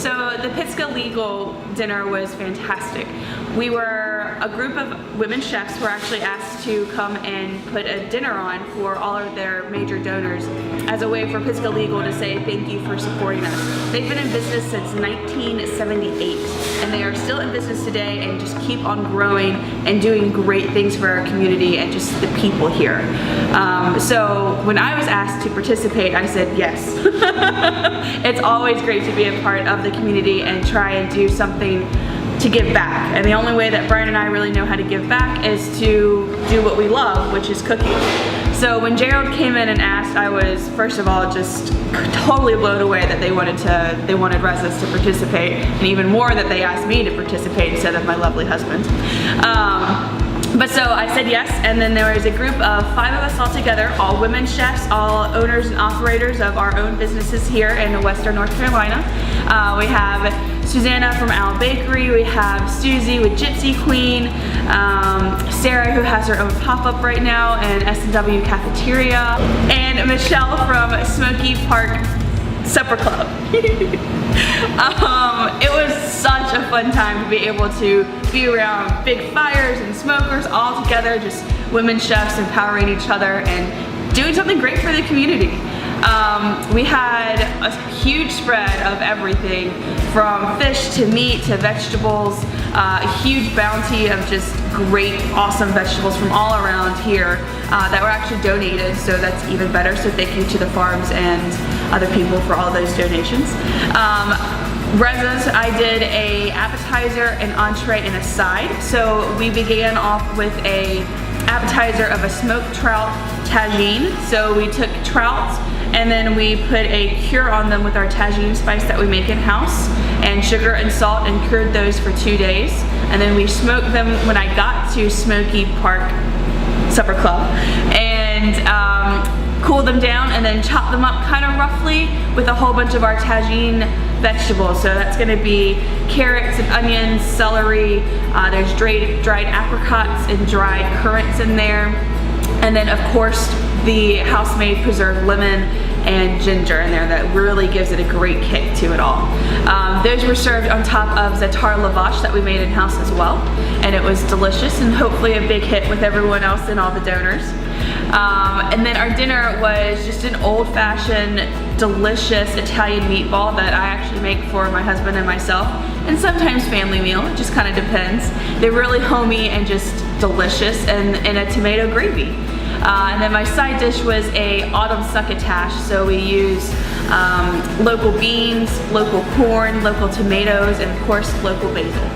So the Pisgah Legal dinner was fantastic. We were a group of women chefs were actually asked to come and put a dinner on for all of their major donors as a way for Pisgah Legal to say thank you for supporting us. They've been in business since 1978 and they are still in business today and just keep on growing and doing great things for our community and just the people here. So when I was asked to participate, I said yes. It's always great to be a part of the community and try and do something to give back. And the only way that Brian and I really know how to give back is to do what we love, which is cooking. So when Gerald came in and asked, I was first of all just totally blown away that they wanted residents to participate, and even more that they asked me to participate instead of my lovely husband. But so I said yes, and then there was a group of 5 of us all together, all women chefs, all owners and operators of our own businesses here in Western North Carolina. We have Susanna from Owl Bakery, we have Susie with Gypsy Queen, Sarah who has her own pop-up right now in S&W Cafeteria, and Michelle from Smoky Park Supper Club. It was such a fun time to be able to be around big fires and smokers all together, just women chefs empowering each other and doing something great for the community. We had a huge spread of everything from fish to meat to vegetables, a huge bounty of just great, awesome vegetables from all around here that were actually donated, so that's even better. So thank you to the farms and other people for all those donations. Residents, I did a appetizer, an entree, and a side. So we began off with a appetizer of a smoked trout tagine. So we took trouts and then we put a cure on them with our tagine spice that we make in-house, and sugar and salt, and cured those for 2 days. And then we smoked them when I got to Smoky Park Supper Club, and cooled them down and then chopped them up kind of roughly with a whole bunch of our tagine vegetables. So that's going to be carrots and onions, celery, there's dried apricots and dried currants in there, and then of course the house-made preserved lemon and ginger in there that really gives it a great kick to it all. Those were served on top of za'atar lavash that we made in-house as well, and it was delicious and hopefully a big hit with everyone else and all the donors. And then our dinner was just an old-fashioned, delicious Italian meatball that I actually make for my husband and myself, and sometimes family meal, it just kind of depends. They're really homey and just delicious, and a tomato gravy. And then my side dish was a autumn succotash, so we use local beans, local corn, local tomatoes, and of course local basil.